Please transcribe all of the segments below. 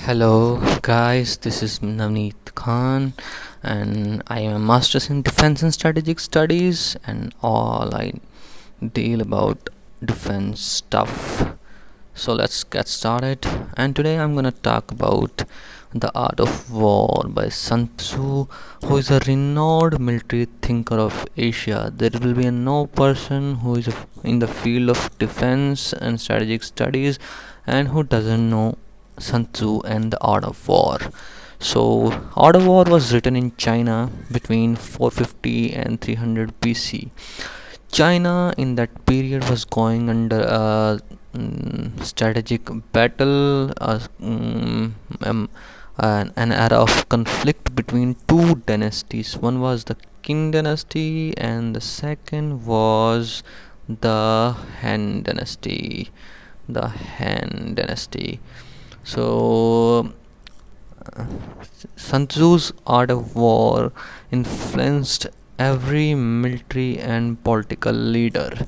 Hello, guys. This is Navneet Khan, and I am a master's in defense and strategic studies, and all I deal about defense stuff. So let's get started. And today I'm gonna talk about The Art of War by Sun Tzu, who is a renowned military thinker of Asia. There will be no person who is in the field of defense and strategic studies and who doesn't know Sun Tzu and The Art of War. So, Art of War was written in China between 450 and 300 BC. China in that period was going under a strategic battle, an era of conflict between two dynasties. One was the Qing dynasty, and the second was the Han dynasty. The Han dynasty. So, Sun Tzu's Art of War influenced every military and political leader,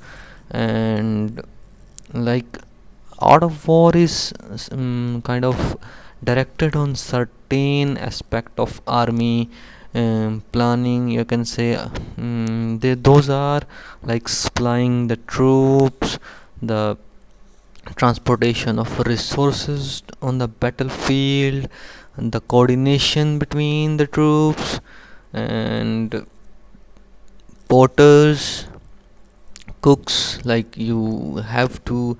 and like Art of War is kind of directed on certain aspect of army planning, you can say. Those are like supplying the troops, the transportation of resources on the battlefield, and the coordination between the troops, and porters, cooks. Like, you have to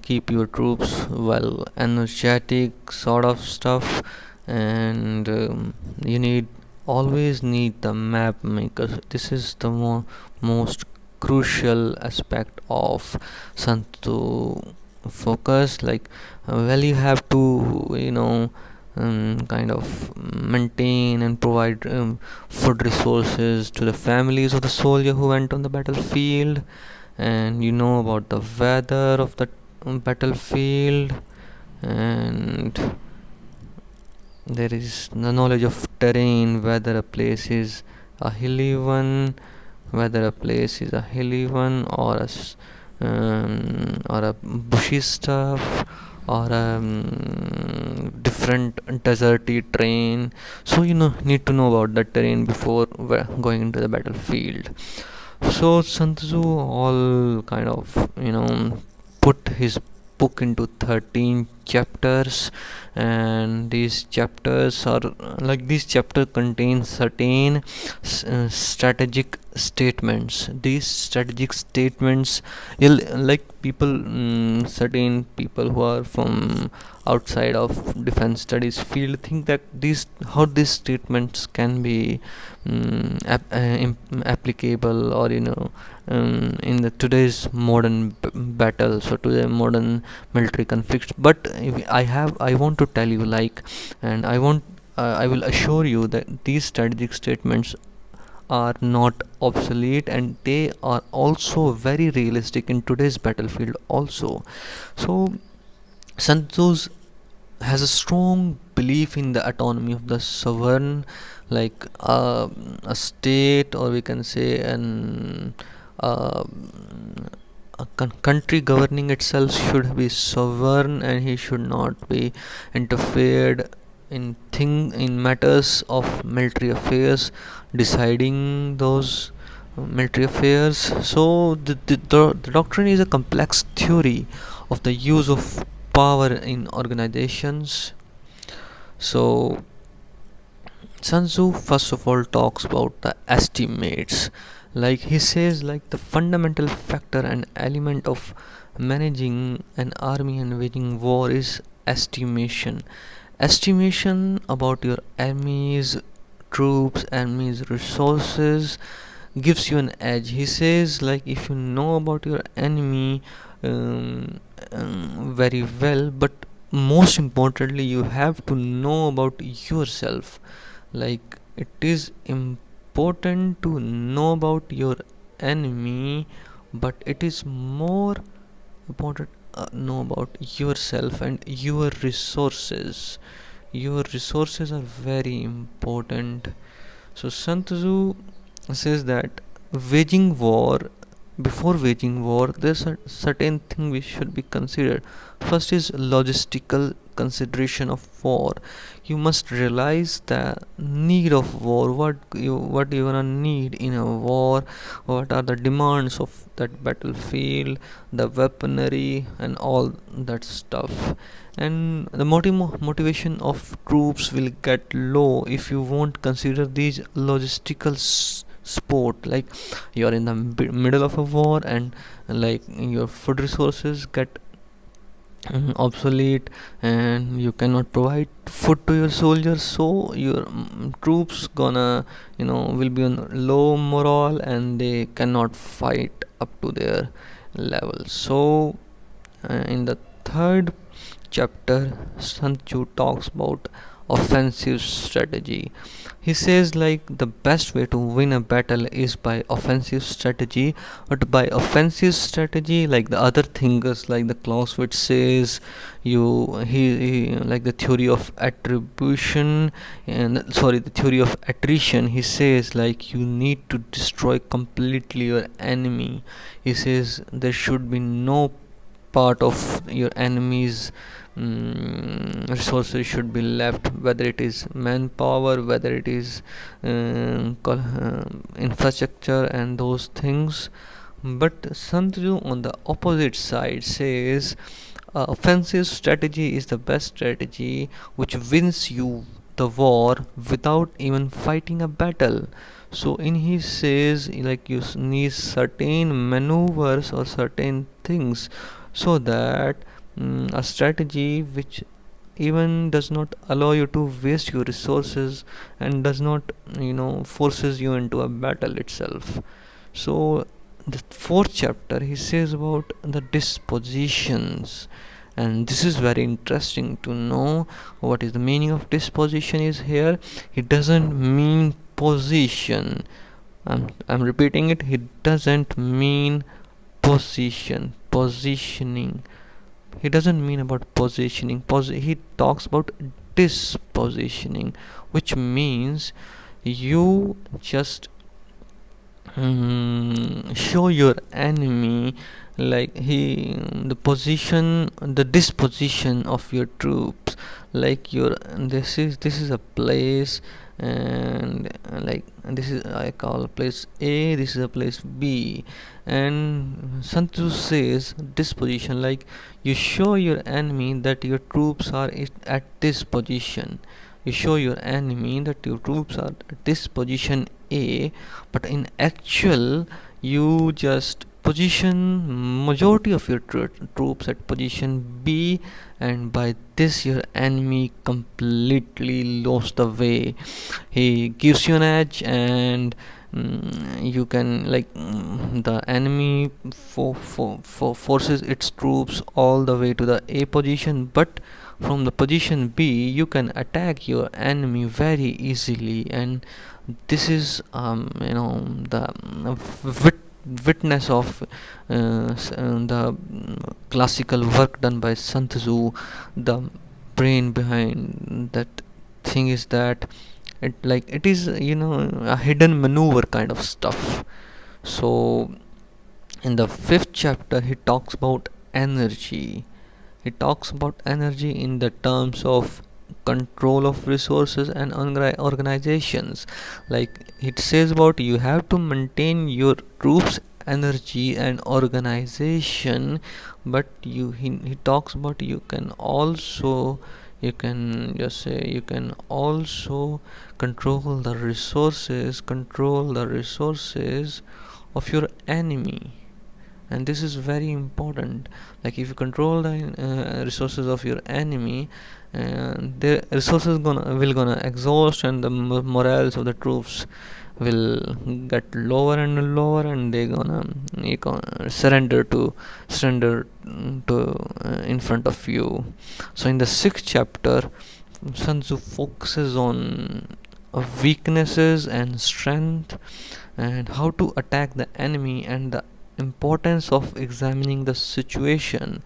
keep your troops well energetic, sort of stuff. And you need always need the map maker. This is the most crucial aspect of Santu focus. Like, well, you have to kind of maintain and provide food resources to the families of the soldier who went on the battlefield, and you know about the weather of the battlefield, and there is the knowledge of terrain, whether a place is a hilly one, or or a bushy stuff, or a different deserty terrain. So need to know about the terrain before going into the battlefield. So Sun Tzu all kind of put his book into 13 chapters, and these chapters contain certain strategic statements. These strategic statements, like people, certain people who are from outside of defense studies field think that these statements can be applicable, or in the today's modern battles, or today modern military conflicts. But I want to tell you, like, and I will assure you that these strategic statements are not obsolete, and they are also very realistic in today's battlefield also. So Santos has a strong belief in the autonomy of the sovereign, like a state, or we can say uh, country governing itself should be sovereign, and he should not be interfered in matters of military affairs, deciding those military affairs. So the doctrine is a complex theory of the use of power in organizations. So Sun Tzu first of all talks about the estimates. Like, he says, like, the fundamental factor and element of managing an army and waging war is estimation. Estimation about your enemy's troops, enemy's resources gives you an edge. He says, like, if you know about your enemy very well, but most importantly you have to know about yourself. Like, it is important to know about your enemy, but it is more important know about yourself and your resources. Your resources are very important. So Sant Tzu says that waging war before waging war, there's a certain thing which should be considered. First is logistical consideration of war. You must realize the need of war, what you're gonna need in a war, what are the demands of that battlefield, the weaponry and all that stuff. And the motivation of troops will get low if you won't consider these logistical sport. Like, you are in the middle of a war, and like your food resources get obsolete, and you cannot provide food to your soldiers, so your troops gonna, will be on low morale and they cannot fight up to their level. So in the third chapter, Sant Tzu talks about offensive strategy. He says like the best way to win a battle is by offensive strategy. But by offensive strategy, like the other thinkers like the Clausewitz says, he like the theory of attribution, and sorry, the theory of attrition. He says like you need to destroy completely your enemy. He says there should be no part of your enemy's resources should be left, whether it is manpower, whether it is infrastructure and those things. But Santju on the opposite side says offensive strategy is the best strategy which wins you the war without even fighting a battle. So in he says like you need certain maneuvers or certain things, so that a strategy which even does not allow you to waste your resources and does not forces you into a battle itself. So the fourth chapter he says about the dispositions, and this is very interesting to know what is the meaning of disposition is here. It doesn't mean position. I'm repeating it. It doesn't mean positioning. He doesn't mean about positioning. He talks about dispositioning, which means you just show your enemy like the disposition of your troops. Like this is a place, and like this is I call place A, this is a place B, and Santu says disposition, like you show your enemy that your troops are at this position. You show your enemy that your troops are at this position A, but in actual you just position majority of your troops at position B, and by this your enemy completely lost the way. He gives you an edge, and you can like the enemy forces its troops all the way to the A position, but from the position B you can attack your enemy very easily. And this is the witness of the classical work done by Sant Tzu. The brain behind that thing is that it is a hidden maneuver kind of stuff. So in the fifth chapter he talks about energy. He talks about energy in the terms of control of resources and organizations. Like it says about you have to maintain your troops energy and organization, but he talks about you can just say you can also control the resources of your enemy. And this is very important. Like if you control the resources of your enemy, their resources gonna exhaust, and the morals of the troops will get lower and lower, and they gonna surrender to in front of you. So in the sixth chapter, Sun Tzu focuses on weaknesses and strength, and how to attack the enemy, and the importance of examining the situation.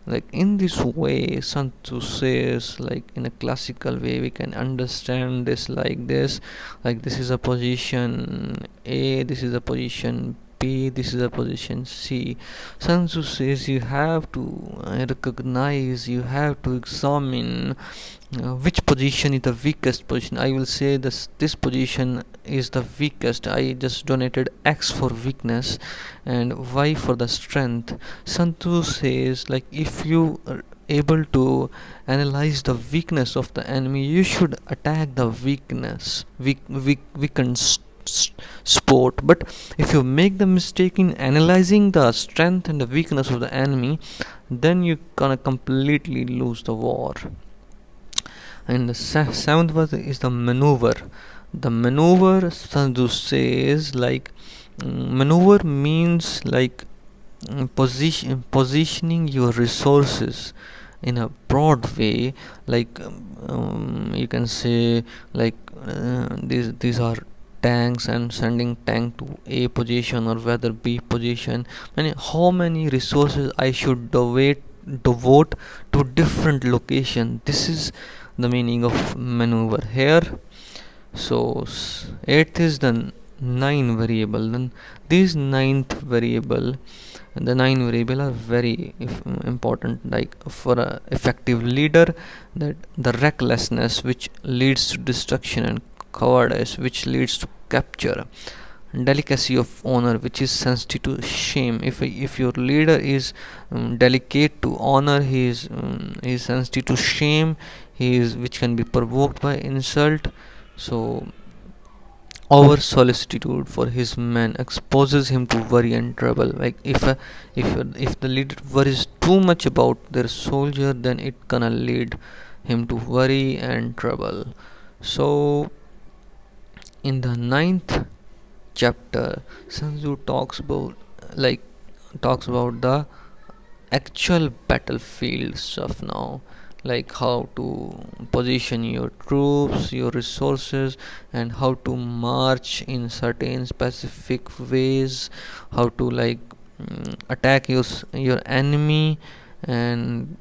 Like in this way, Sun Tzu says, like in a classical way we can understand this like this. Like this is a position A, this is a position B, this is the position C. Sun Tzu says you have to recognize, you have to examine which position is the weakest position. I will say this position is the weakest. I just donated X for weakness and Y for the strength. Sun Tzu says, like, if you are able to analyze the weakness of the enemy, you should attack the weakened sport. But if you make the mistake in analyzing the strength and the weakness of the enemy, then you're gonna completely lose the war. And the seventh one is the maneuver. The maneuver, Sun Tzu says, like, maneuver means like positioning your resources in a broad way, like, you can say, like, these are tanks, and sending tank to A position or whether B position, and how many resources I should devote to different location. This is the meaning of maneuver here. So eighth is the nine variable. Then these ninth variable, the nine variable are very important, like for a effective leader, that the recklessness which leads to destruction, and cowardice which leads to capture, delicacy of honor which is sensitive to shame. If your leader is delicate to honor, he is sensitive to shame, he is which can be provoked by insult. So over solicitude for his men exposes him to worry and trouble. Like, if the leader worries too much about their soldier, then it gonna lead him to worry and trouble. So in the ninth chapter, Sun Tzu like talks about the actual battlefield stuff now, like how to position your troops, your resources, and how to march in certain specific ways, how to, like, attack your enemy. And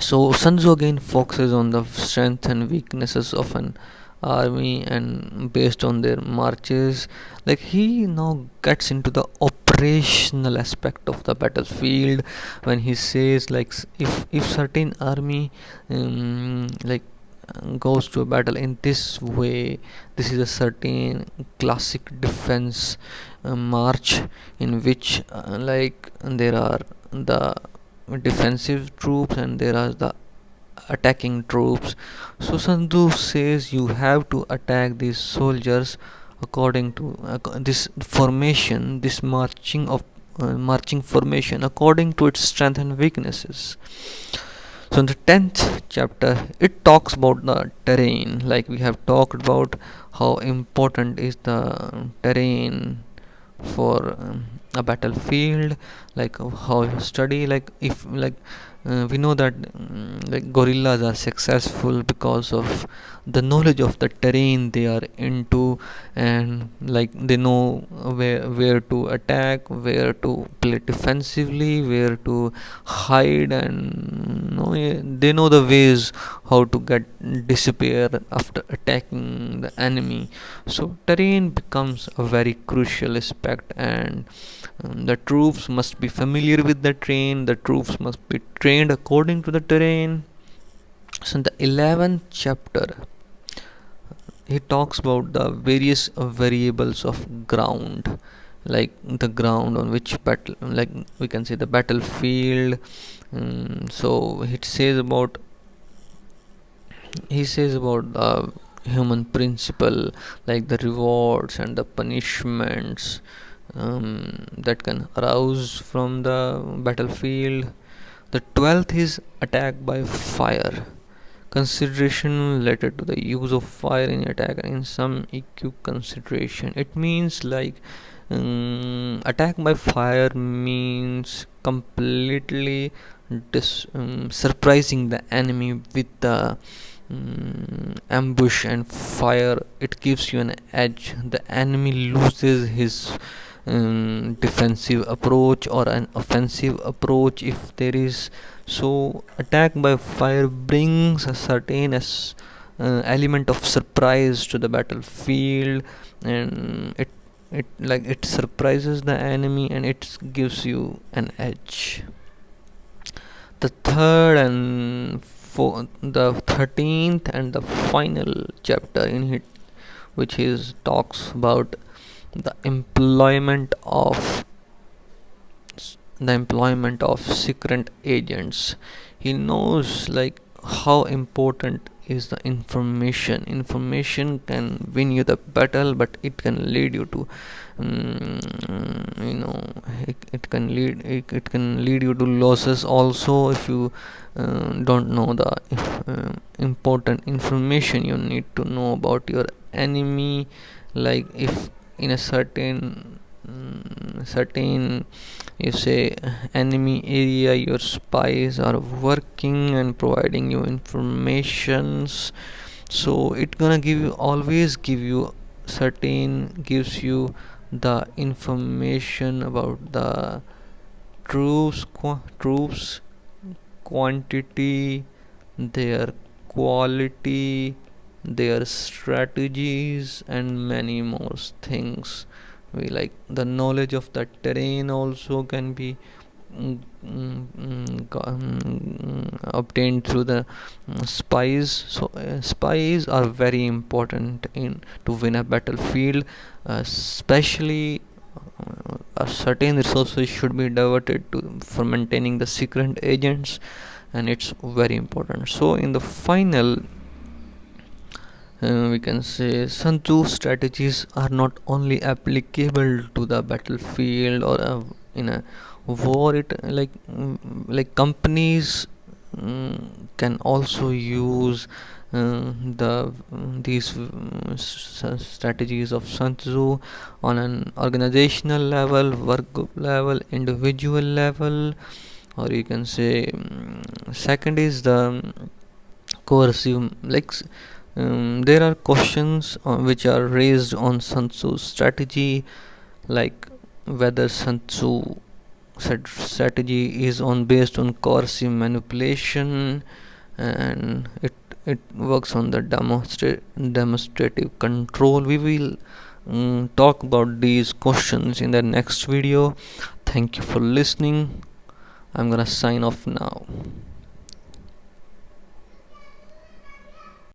so Sun Tzu again focuses on the strength and weaknesses of an army, and based on their marches, like, he now gets into the operational aspect of the battlefield, when he says, like, if certain army like goes to a battle in this way, this is a certain classic defense march, in which like there are the defensive troops and there are the attacking troops. So Sun Tzu says you have to attack these soldiers according to this formation, this marching formation according to its strength and weaknesses. So in the 10th chapter, it talks about the terrain. Like, we have talked about how important is the terrain for a battlefield, like how you study, like, if like we know that like gorillas are successful because of the knowledge of the terrain they are into, and like they know where to attack, where to play defensively, where to hide, and they know the ways how to get disappear after attacking the enemy. So terrain becomes a very crucial aspect, and the troops must be familiar with the terrain, the troops must be trained according to the terrain. So in the 11th chapter, he talks about the various variables of ground, like the ground on which battle, like we can say the battlefield. So he says about the human principle, like the rewards and the punishments that can arouse from the battlefield. The 12th is attack by fire. Consideration related to the use of fire in attack, and in some EQ consideration. It means like attack by fire means completely surprising the enemy with the ambush and fire. It gives you an edge. The enemy loses his defensive approach or an offensive approach if there is. So attack by fire brings a certain element of surprise to the battlefield, and it surprises the enemy and it gives you an edge. The third and the 13th and the final chapter in it, which is talks about the employment of secret agents. He knows like how important is the information can win you the battle, but it can lead you to you know it can lead you to losses also if you don't know the important information you need to know about your enemy. Like if in a certain you say enemy area, your spies are working and providing you informations, so it gonna give you certain gives you the information about the troops quantity, their quality, their strategies, and many more things. We like the knowledge of the terrain also can be obtained through the spies. So spies are very important in to win a battlefield, especially certain resources should be diverted to for maintaining the secret agents, and it's very important. So in the final we can say Sun Tzu strategies are not only applicable to the battlefield or in a war. It like companies can also use the these strategies of Sun Tzu on an organizational level, work group level, individual level, or you can say second is the coercive there are questions which are raised on Sun Tzu's strategy, like whether Sun Tzu strategy is on based on coercive manipulation, and it works on the demonstrative control. We will talk about these questions in the next video. Thank you for listening. I'm gonna sign off now.